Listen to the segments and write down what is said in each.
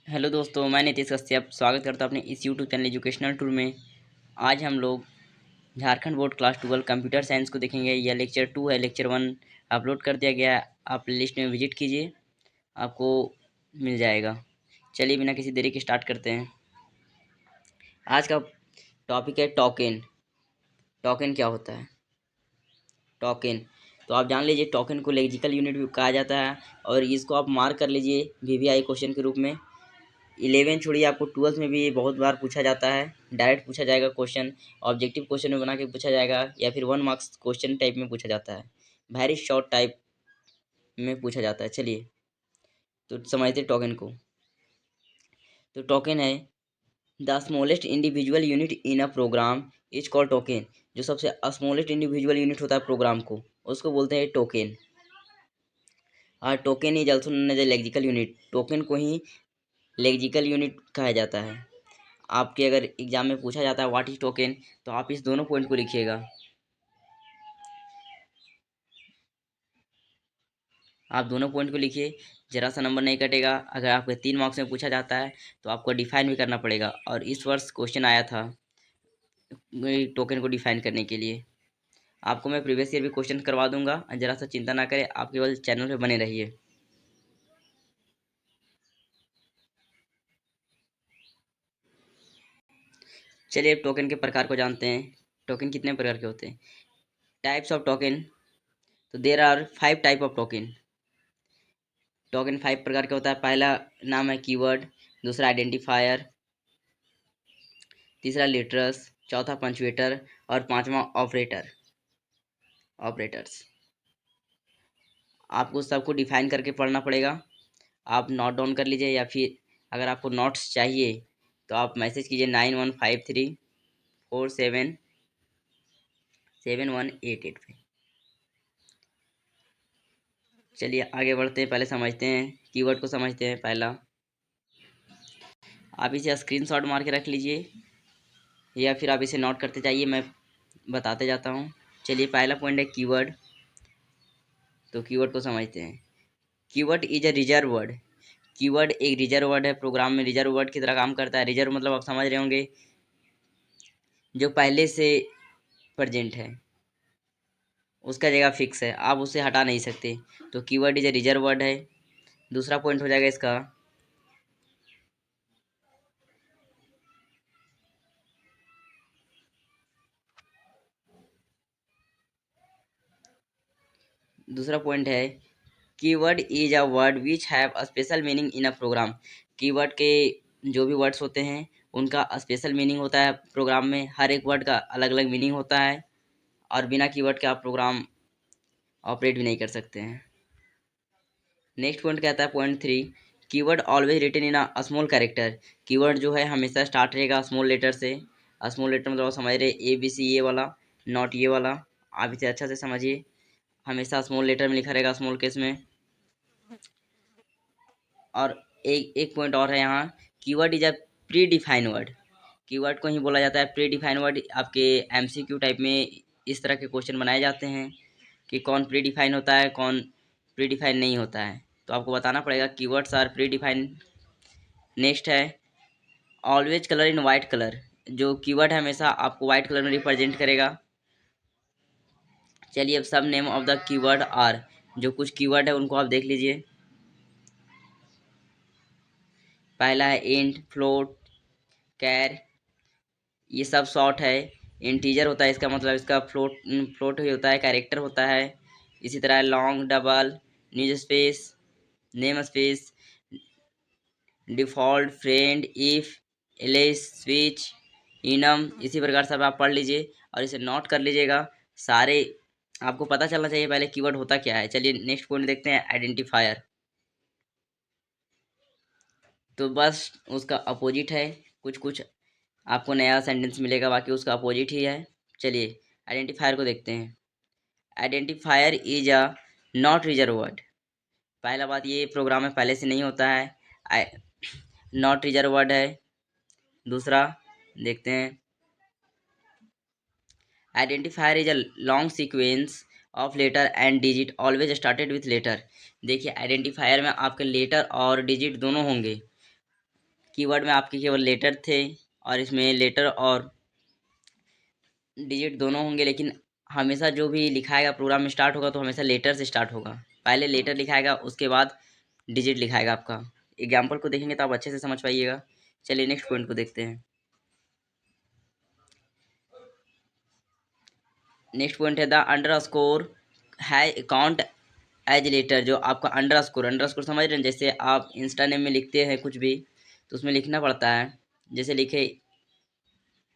Hello दोस्तों, मैं नीतीश कश्यप स्वागत करता हूं अपने इस यूट्यूब चैनल एजुकेशनल टूर में। आज हम लोग Jharkhand board class 12 computer science को देखेंगे। यह लेक्चर 2 है। लेक्चर 1 अपलोड कर दिया गया है, आप लिस्ट में विजिट कीजिए, आपको मिल जाएगा। चलिए बिना किसी देरी के स्टार्ट करते हैं। आज का टॉपिक है टोकन। टोकन क्या होता है? टोकन तो आप जान लीजिए, टोकन को लेक्सिकल यूनिट भी कहा जाता है और इसको आप मार्क कर लीजिए वीवीआई क्वेश्चन के रूप में। 11 छोड़िए, आपको 12th में भी ये बहुत बार पूछा जाता है। डायरेक्ट पूछा जाएगा क्वेश्चन, ऑब्जेक्टिव क्वेश्चन में बना के पूछा जाएगा, या फिर 1 मार्क्स क्वेश्चन टाइप में पूछा जाता है, वेरी शॉर्ट टाइप में पूछा जाता है। चलिए तो समझते टोकन को। तो टोकन है the smallest individual unit in a program is called token. जो सबसे स्मॉलेस्ट इंडिविजुअल यूनिट होता है प्रोग्राम को, उसको बोलते हैं टोकन। और token is also known as a lexical unit. Token को ही लेक्सिकल यूनिट कहा जाता है। आपके अगर एग्जाम में पूछा जाता है व्हाट इज टोकन, तो आप इस दोनों पॉइंट को लिखिएगा। आप दोनों पॉइंट को लिखिए, जरा सा नंबर नहीं कटेगा। अगर आपके 3 मार्क्स में पूछा जाता है तो आपको डिफाइन भी करना पड़ेगा, और इस वर्ष क्वेश्चन आया था टोकन को डिफाइन करने के लिए। आपको मैं प्रीवियस ईयर भी क्वेश्चन करवा दूंगा, जरा सा चिंता ना करें, आप केवल चैनल पे बने रहिए। चलिए अब टोकन के प्रकार को जानते हैं। टोकन कितने प्रकार के होते हैं? Types of token. तो there are 5 type of token. Token 5 प्रकार का होता है। पहला नाम है कीवर्ड, दूसरा आइडेंटिफायर, तीसरा लिटरस, चौथा पंचुएटर और पांचवा ऑपरेटर। ऑपरेटर्स आपको सबको डिफाइन करके पढ़ना पड़ेगा। आप नोट डाउन कर लीजिए, या फिर अगर आपको नोट्स चाहिए तो आप मैसेज कीजिए 9153477188 पे। चलिए आगे बढ़ते हैं, पहले समझते हैं कीवर्ड को। समझते हैं पहला, आप इसे स्क्रीनशॉट मार के रख लीजिए, या फिर आप इसे नोट करते जाइए, मैं बताते जाता हूँ। चलिए पहला पॉइंट है कीवर्ड। तो कीवर्ड को समझते हैं। Keyword is a reserve word. Keyword एक रिजर्व वर्ड है, प्रोग्राम में रिजर्व वर्ड की तरह काम करता है। रिजर्व मतलब आप समझ रहे होंगे, जो पहले से प्रेजेंट है, उसका जगह फिक्स है, आप उसे हटा नहीं सकते। तो keyword is a reserve word है। दूसरा पॉइंट हो जाएगा इसका, दूसरा पॉइंट है keyword is a word which have a special meaning in a program. Keyword के जो भी वर्ड्स होते हैं उनका स्पेशल मीनिंग होता है प्रोग्राम में। हर एक वर्ड का अलग अलग मीनिंग होता है, और बिना कीवर्ड के आप प्रोग्राम ऑपरेट भी नहीं कर सकते हैं। नेक्स्ट पॉइंट कहता है point 3, keyword always written in a small character. Keyword जो है हमेशा स्टार्ट रहेगा स्मॉल लेटर से। स्मॉल लेटर मतलब आप समझ रहे ABC ये वाला, नॉट ये वाला। आप इसे अच्छा से समझिए, हमेशा स्मॉल लेटर में लिखा रहेगा, स्मॉल केस में। और एक एक पॉइंट और है यहाँ, keyword is a pre define word. Keyword को ही बोला जाता है प्री डिफाइन वर्ड। आपके MCQ टाइप में इस तरह के क्वेश्चन बनाए जाते हैं कि कौन प्री डिफाइन होता है, कौन प्री डिफाइन नहीं होता है। तो आपको बताना पड़ेगा keywords are pre define. Next है always colour in white colour. जो कीवर्ड है हमेशा आपको वाइट कलर में रिप्रेजेंट करेगा। चलिए अब सब name of the keyword are, जो कुछ कीवर्ड है उनको आप देख लीजिए। पहला है इंट, फ्लोट, कैर, ये सब शॉर्ट है। इंटीजर होता है इसका मतलब, इसका फ्लोट फ्लोट ही होता है, कैरेक्टर होता है। इसी तरह long, double, news space, namespace, default, friend, if, else, switch, enum. इसी प्रकार सब आप पढ़ लीजिए और इसे नोट कर लीजिएगा। सारे आपको पता चलना चाहिए पहले कीवर्ड होता क्या है। चलिए नेक्स्ट पॉइंट देखते हैं, आइडेंटिफायर। तो बस उसका अपोजिट है। कुछ कुछ आपको नया सेंटेंस मिलेगा, बाकी उसका अपोजिट ही है। चलिए आइडेंटिफायर को देखते हैं। Identifier is a not reserve word. पहला बात, ये प्रोग्राम में पहले से नहीं होता है, नॉट रिजर्व वर्ड है। दूसरा देखते हैं, identifier is a long sequence of letter and digit always started with letter. देखिए आइडेंटिफायर में आपके लेटर और डिजिट दोनों होंगे। कीवर्ड में आपके केवल लेटर थे, और इसमें लेटर और डिजिट दोनों होंगे, लेकिन हमेशा जो भी लिखाएगा प्रोग्राम में स्टार्ट होगा तो हमेशा लेटर से स्टार्ट होगा। पहले लेटर लिखाएगा, उसके बाद डिजिट लिखाएगा आपका। एग्जाम्पल को देखेंगे तो आप अच्छे से समझ पाइएगा। चलिए नेक्स्ट पॉइंट को देखते हैं। नेक्स्ट पॉइंट है द अंडर स्कोर है काउंट एज लेटर। जो आपका अंडर स्कोर समझ रहे हैं, जैसे आप इंस्टा नेम में लिखते हैं कुछ भी तो उसमें लिखना पड़ता है। जैसे लिखे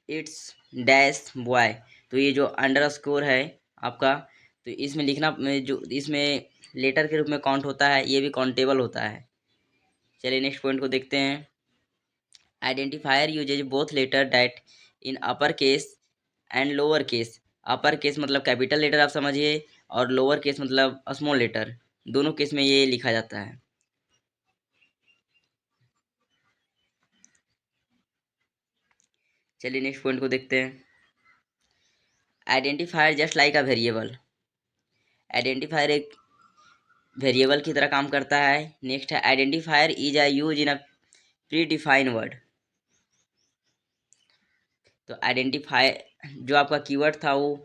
इट्स डैश बॉय, तो ये जो अंडर स्कोर है आपका, तो इसमें लिखना जो इसमें लेटर के रूप में काउंट होता है, ये भी काउंटेबल होता है। चलिए नेक्स्ट पॉइंट को देखते हैं। Identifier uses both letter that in upper case and lower case. Upper case मतलब कैपिटल लेटर आप समझिए, और लोअर केस मतलब स्मॉल लेटर, दोनों केस में ये लिखा जाता है। चलिए नेक्स्ट पॉइंट को देखते हैं। Identifier just like a variable. Identifier एक वेरिएबल की तरह काम करता है। नेक्स्ट है identifier is a use in a pre define word. तो आइडेंटिफायर जो आपका कीवर्ड था वो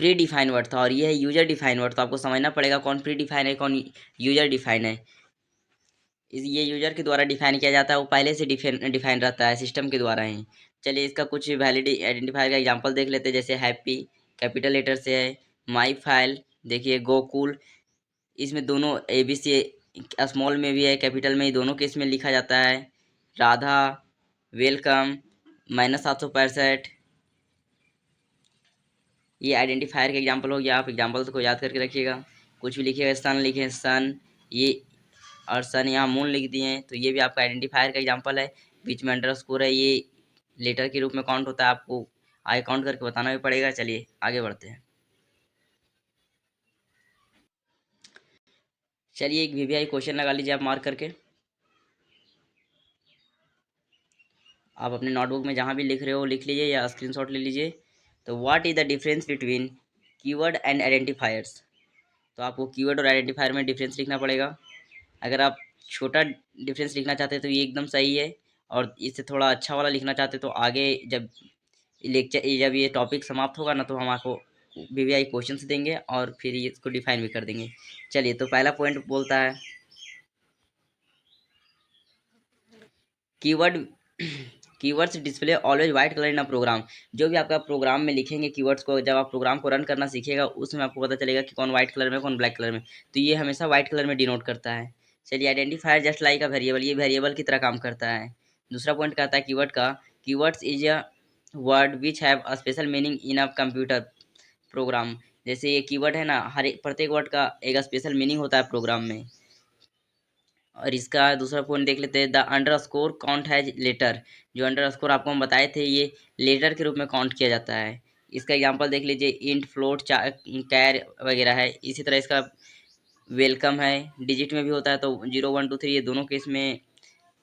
प्री डिफाइन वर्ड था, और ये है यूजर डिफाइन वर्ड। तो आपको समझना पड़ेगा कौन प्री डिफाइन है कौन यूजर डिफाइन है। ये यूजर के द्वारा डिफाइन किया जाता है, वो पहले से डिफाइन डिफाइन रहता है, सिस्टम के द्वारा ही। चलिए इसका कुछ वैलिड आइडेंटिफायर का एग्जांपल देख लेते हैं। जैसे हैप्पी कैपिटल लेटर से है, माई फाइल देखिए, गोकुल, इसमें दोनों ए बी सी स्मॉल में भी है, कैपिटल में ही, दोनों केस में लिखा जाता है। राधा, वेलकम, -765, ये आइडेंटिफायर का एग्जांपल हो गया। आप एग्जांपल को याद करके रखिएगा। कुछ भी लिखिएगा, सन लिखे सन, ये और सन यहाँ मून लिख दिए हैं, तो ये भी आपका आइडेंटिफायर का एग्जांपल है। बीच में अंडर स्कोर है, ये लेटर के रूप में काउंट होता है, आपको आगे काउंट करके बताना भी पड़ेगा। चलिए आगे बढ़ते हैं। चलिए एक वीवीआई क्वेश्चन लगा लीजिए आप मार्क करके। आप अपने नोटबुक में जहाँ भी लिख रहे हो लिख लीजिए या स्क्रीनशॉट ले लीजिए। तो what is the difference between keyword and identifiers. तो आपको कीवर्ड और आइडेंटिफायर में डिफरेंस लिखना पड़ेगा। अगर आप छोटा डिफरेंस लिखना चाहते हैं तो ये एकदम सही है, और इससे थोड़ा अच्छा वाला लिखना चाहते हैं तो आगे जब लेक्चर जब ये टॉपिक समाप्त होगा ना, तो हम आपको वीवीआई क्वेश्चंस देंगे और फिर ये इसको डिफाइन भी कर देंगे। चलिए तो पहला पॉइंट बोलता है keyword keywords display always white colour in a program. जो भी आपका प्रोग्राम में लिखेंगे कीवर्ड्स को, जब आप प्रोग्राम को रन करना सीखिएगा उसमें आपको पता चलेगा कि कौन व्हाइट कलर में कौन ब्लैक कलर में, तो ये हमेशा व्हाइट कलर में डिनोट करता है। चलिए identifier just like a variable, ये वेरिएबल की तरह काम करता है। दूसरा पॉइंट कहता है कीवर्ड का, keywords is a word which have a special meaning in a computer program. जैसे ये कीवर्ड है ना, हर एक प्रत्येक वर्ड का एक स्पेशल मीनिंग होता है प्रोग्राम में। और इसका दूसरा पॉइंट देख लेते हैं, द अंडर स्कोर काउंट है लेटर। जो अंडर स्कोर आपको हम बताए थे, ये लेटर के रूप में काउंट किया जाता है। इसका एग्जांपल देख लीजिए, इंट, फ्लोट, कैर वगैरह है। इसी तरह इसका वेलकम है, डिजिट में भी होता है, तो 0 1 2 3 ये दोनों केस में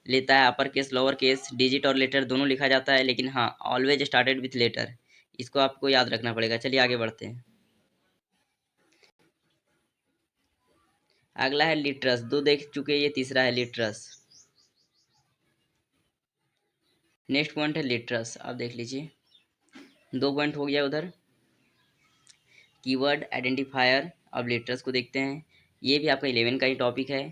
लेता है। Upper case lower case digit और लेटर दोनों लिखा जाता है, लेकिन हाँ ऑलवेज स्टार्टेड विथ लेटर, इसको आपको याद रखना पड़ेगा। चलिए आगे बढ़ते हैं। अगला है लिटरस, दो देख चुके, ये तीसरा है लिटरस। नेक्स्ट पॉइंट है लिटरस, आप देख लीजिए, 2 पॉइंट हो गया उधर। कीवर्ड आइडेंटिफायर, अब लिटरस को देखते हैं। ये भी आपका 11 का ही टॉपिक है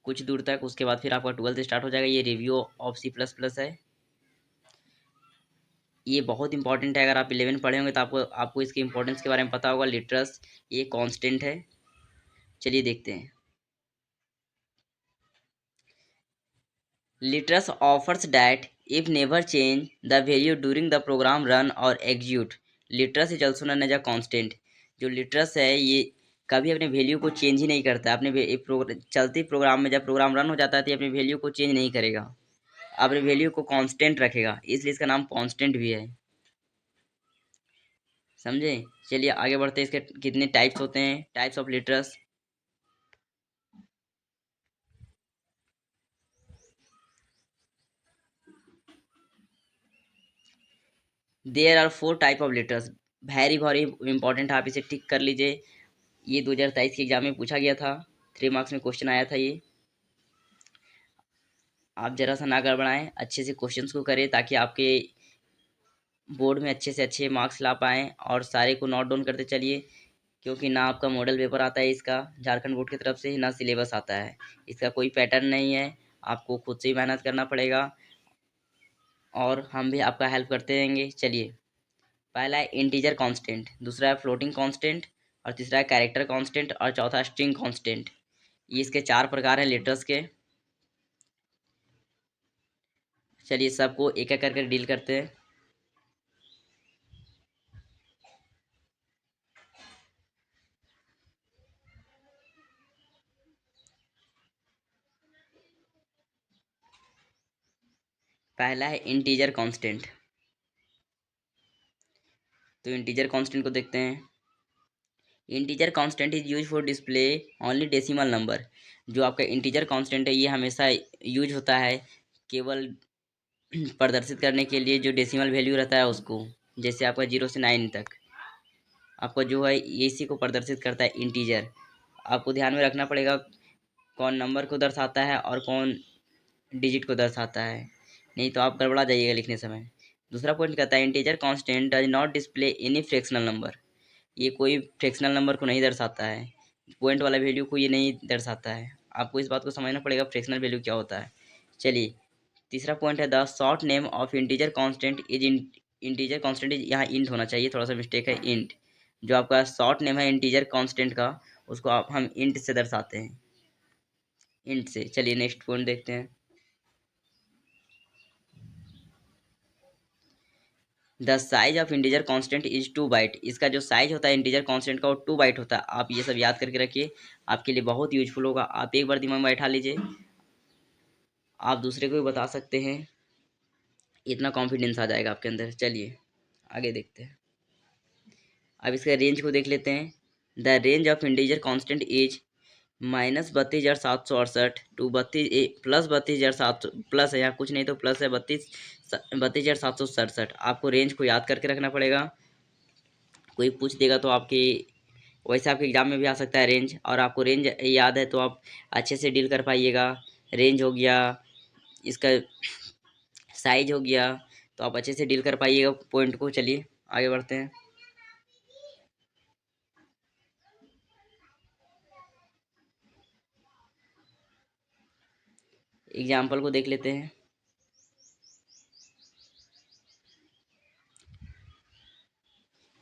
कुछ दूर तक, उसके बाद फिर आपका 12th स्टार्ट हो जाएगा। ये रिव्यू ऑफ C++ है। ये बहुत इंपॉर्टेंट है, अगर आप 11 पढ़े होंगे तो आपको आपको इसके इंपॉर्टेंस के बारे में पता होगा। लिटरस ये कांस्टेंट है। चलिए देखते हैं। Literals offers that if never change the value during the program run और execute. Literals is also known as a constant. जो लिटरस है ये कभी अपने वैल्यू को चेंज ही नहीं करता। चलती प्रोग्राम में जब प्रोग्राम रन हो जाता है तो ये अपनी वैल्यू को चेंज नहीं करेगा, अपने वैल्यू को कांस्टेंट रखेगा, इसलिए इसका नाम कांस्टेंट भी है। समझे। चलिए आगे बढ़ते हैं। इसके कितने टाइप्स होते हैं, types of literals. There are 4 type of literals. Very important, आप इसे टिक कर लीजिए। ये 2023 के एग्जाम में पूछा गया था, 3 मार्क्स में क्वेश्चन आया था ये। आप ज़रा सा ना गड़बड़ाएं, अच्छे से क्वेश्चंस को करें ताकि आपके बोर्ड में अच्छे से अच्छे मार्क्स ला पाएँ और सारे को नोट डाउन करते चलिए, क्योंकि ना आपका मॉडल पेपर आता है इसका झारखंड बोर्ड की तरफ से, ना सिलेबस आता है। इसका कोई पैटर्न नहीं है, आपको खुद से ही मेहनत करना पड़ेगा और हम भी आपका हेल्प करते रहेंगे। चलिए, पहला है इंटीजर कांस्टेंट, दूसरा है फ्लोटिंग कांस्टेंट और तीसरा है कैरेक्टर कांस्टेंट और चौथा स्ट्रिंग कांस्टेंट। ये इसके चार प्रकार हैं लेटर्स के। चलिए सबको एक एक करके डील करते हैं। पहला है इंटीजर कांस्टेंट। तो इंटीजर कांस्टेंट को देखते हैं। Integer constant is use for display only decimal number. जो आपका इंटीजर कांस्टेंट है ये हमेशा यूज होता है केवल प्रदर्शित करने के लिए जो डेसिमल वैल्यू रहता है उसको। जैसे आपका 0 से 9 तक आपका जो है इसी को प्रदर्शित करता है इंटीजर। आपको ध्यान में रखना पड़ेगा कौन नंबर को दर्शाता है और कौन डिजिट को दर्शाता है, नहीं तो आप गड़बड़ा जाइएगा लिखने समय। दूसरा पॉइंट कहता है integer constant does not display any fractional number. ये कोई फ्रैक्शनल नंबर को नहीं दर्शाता है, पॉइंट वाला वैल्यू को ये नहीं दर्शाता है। आपको इस बात को समझना पड़ेगा फ्रैक्शनल वैल्यू क्या होता है। चलिए, तीसरा पॉइंट है the short name of integer constant is integer constant is, यहाँ इंट होना चाहिए, थोड़ा सा मिस्टेक है, इंट। जो आपका शॉर्ट नेम है इंटीजर कांस्टेंट का उसको आप हम इंट से दर्शाते हैं, इंट से। चलिए नेक्स्ट पॉइंट देखते हैं। The size of integer constant is 2 byte. इसका जो साइज होता है इंटीजर कांस्टेंट का वो 2 बाइट होता है। आप ये सब याद करके रखिए, आपके लिए बहुत यूजफुल होगा। आप एक बार दिमाग में बैठा लीजिए, आप दूसरे को भी बता सकते हैं, इतना कॉन्फिडेंस आ जाएगा आपके अंदर। चलिए आगे देखते हैं। अब इसका रेंज को देख लेते हैं। The range of integer constant is -32,768 to 32 plus 32,700, plus है यहाँ कुछ नहीं तो प्लस है 32,767। आपको रेंज को याद करके रखना पड़ेगा। कोई पूछ देगा तो आपके वैसे आपके एग्जाम में भी आ सकता है रेंज, और आपको रेंज याद है तो आप अच्छे से डील कर पाइएगा। रेंज हो गया, इसका साइज हो गया, तो आप अच्छे से डील कर पाइएगा पॉइंट को। चलिए आगे बढ़ते हैं। एग्जाम्पल को देख लेते हैं।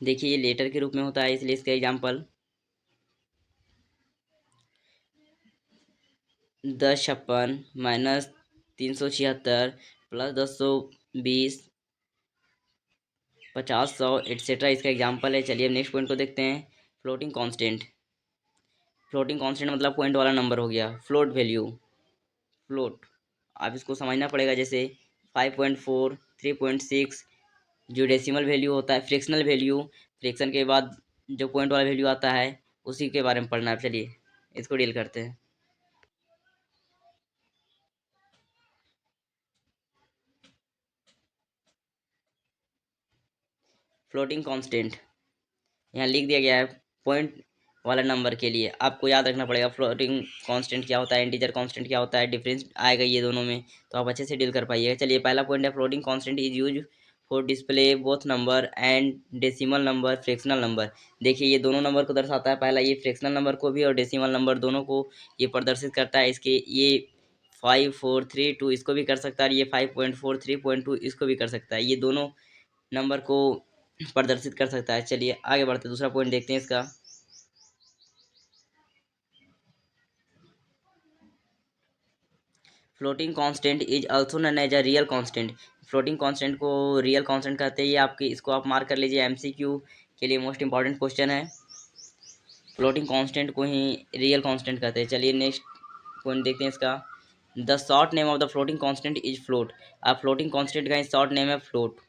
देखिए ये लेटर के रूप में होता है, इसलिए इसका एग्जाम्पल 1056 -376 प्लस 1020 50 100 एट्सेट्रा इसका एग्जाम्पल है। चलिए अब नेक्स्ट पॉइंट को देखते हैं। Floating constant. फ्लोटिंग कांस्टेंट मतलब पॉइंट वाला नंबर हो गया, फ्लोट वैल्यू, फ्लोट। आप इसको समझना पड़ेगा, जैसे 5.4 3.6। जो डेसिमल वैल्यू होता है फ्रैक्शनल वैल्यू, फ्रैक्शन के बाद जो पॉइंट वाला वैल्यू आता है उसी के बारे में पढ़ना है। चलिए इसको डील करते हैं। फ्लोटिंग कांस्टेंट यहाँ लिख दिया गया है पॉइंट वाला नंबर के लिए। आपको याद रखना पड़ेगा फ्लोटिंग कांस्टेंट क्या होता है, इंटीजर कांस्टेंट क्या होता है, डिफरेंस आएगा ये दोनों में, तो आप अच्छे से डील कर पाइएगा। चलिए पहला पॉइंट है floating constant is use for display both number and decimal number fractional number. देखिए ये दोनों नंबर को दर्शाता है, पहला ये फ्रैक्शनल नंबर को भी और डेसिमल नंबर दोनों को ये प्रदर्शित करता है। इसके ये 5432 इसको भी कर सकता है, ये 5.43.2 इसको भी कर सकता है, ये दोनों नंबर को प्रदर्शित कर सकता है। चलिए आगे बढ़ते दूसरा पॉइंट देखते हैं इसका। Floating constant is also known as a real constant. Floating constant को रियल कांस्टेंट कहते हैं। ये आपकी इसको आप मार्क कर लीजिए, एमसीक्यू के लिए मोस्ट इंपॉर्टेंट क्वेश्चन है। फ्लोटिंग कांस्टेंट को ही रियल कांस्टेंट कहते हैं। चलिए नेक्स्ट पॉइंट देखते हैं इसका। The short name of the floating constant is float. आप फ्लोटिंग कांस्टेंट का शॉर्ट नेम है फ्लोट।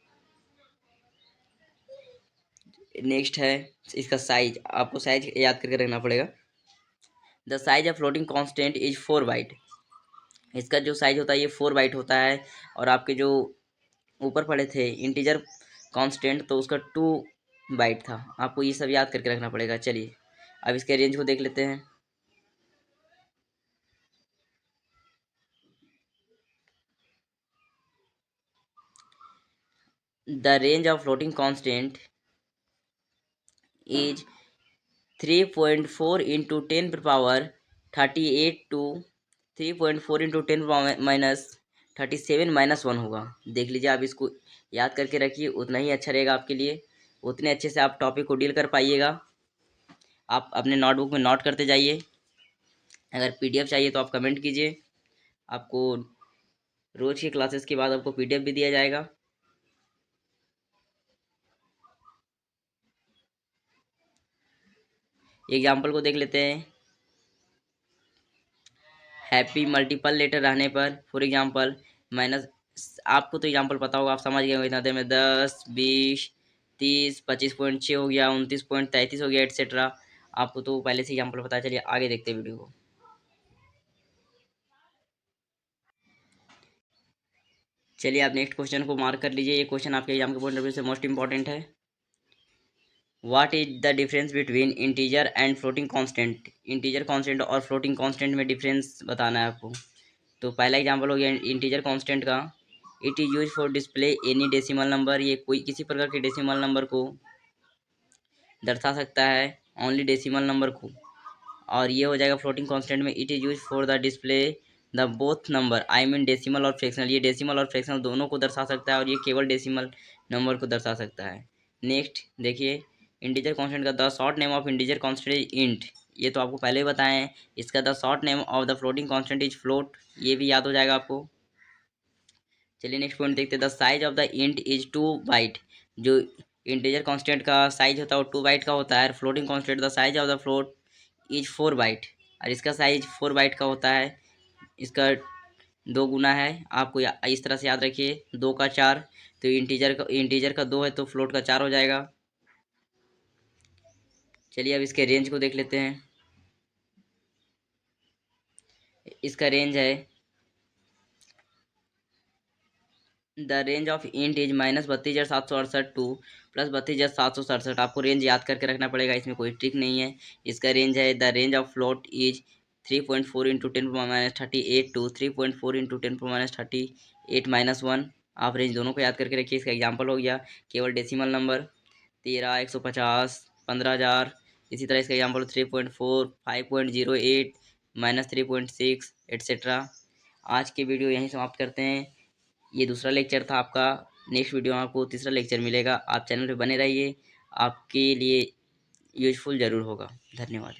नेक्स्ट है इसका साइज, आपको साइज याद करके रखना पड़ेगा। The size of floating constant is 4 byte. इसका जो साइज होता है ये 4 बाइट होता है, और आपके जो ऊपर पड़े थे इंटीजर कांस्टेंट तो उसका 2 बाइट था। आपको ये सब याद करके रखना पड़ेगा। चलिए अब इसके रेंज को देख लेते हैं। The range of floating constant is 3.4 into 10 power 38 to 3.4 into 10 - 37 - 1 होगा। देख लीजिए, आप इसको याद करके रखिए, उतना ही अच्छा रहेगा आपके लिए, उतने अच्छे से आप टॉपिक को डील कर पाइएगा। आप अपने नोटबुक में नोट करते जाइए। अगर पीडीएफ चाहिए तो आप कमेंट कीजिए, आपको रोज की क्लासेस के बाद आपको पीडीएफ भी दिया जाएगा। एग्जाम्पल को देख लेते हैं। हैप्पी मल्टीपल लेटर रहने पर, फॉर एग्जाम्पल माइनस, आपको तो एग्जाम्पल पता होगा, आप समझ गए हो। इतना देर में 10, 20, 30, 25.6 हो गया, 29.33 हो गया, एटसेट्रा। आपको तो पहले से एग्जाम्पल पता है। चलिए आगे देखते हैं वीडियो को। चलिए आप नेक्स्ट क्वेश्चन को मार्क कर लीजिए। ये क्वेश्चन आपके एग्जाम के पॉइंट ऑफ व्यू से मोस्ट इंपॉर्टेंट है। What is the difference between integer and floating constant. Integer constant और फ्लोटिंग कांस्टेंट में डिफरेंस बताना है आपको। तो पहला एग्जांपल हो गया इंटीजर कांस्टेंट का। It is use for display any decimal number. ये कोई किसी प्रकार के डेसिमल नंबर को दर्शा सकता है, ओनली डेसिमल नंबर को। और ये हो जाएगा फ्लोटिंग कांस्टेंट में, it is use for the display the both number, I mean decimal और फ्रैक्शनल। ये डेसिमल और फ्रैक्शनल दोनों को दर्शा सकता है, और ये केवल डेसिमल नंबर को दर्शा सकता है। नेक्स्ट देखिए, इंटीजर कांस्टेंट का the short name of integer constant is int. ये तो आपको पहले ही बताए हैं। इसका the short name of the floating constant is float. ये भी याद हो जाएगा आपको। चलिए नेक्स्ट पॉइंट देखते हैं। The size of the int is 2 byte. जो इंटीजर कांस्टेंट का साइज होता है वो 2 बाइट का होता है। Floating constant the size of the float is 4 byte, और इसका साइज 4 बाइट का होता है। इसका 2 गुना है। आपको इस तरह से याद रखिए, 2 का 4। तो इंटीजर का 2 है तो फ्लोट का 4 हो जाएगा। चलिए अब इसके रेंज को देख लेते हैं। इसका रेंज है, the range of int is -32,768 to +32,767। आपको रेंज याद करके रखना पड़ेगा, इसमें कोई ट्रिक नहीं है। इसका रेंज है, the range of float is 3.4 into 10 - 38 to 3.4 into 10 - 38 - 1। आप रेंज दोनों को याद करके रखिए। इसका एग्जाम्पल हो गया केवल डेसिमल नंबर 13, 150, 15,000। इसी तरह इसका एग्जाम्पल 3.4, 5.08, -3.6 एटसेट्रा। आज की वीडियो यहीं समाप्त करते हैं। ये दूसरा लेक्चर था आपका। नेक्स्ट वीडियो में आपको तीसरा लेक्चर मिलेगा। आप चैनल पे बने रहिए, आपके लिए यूजफुल ज़रूर होगा। धन्यवाद।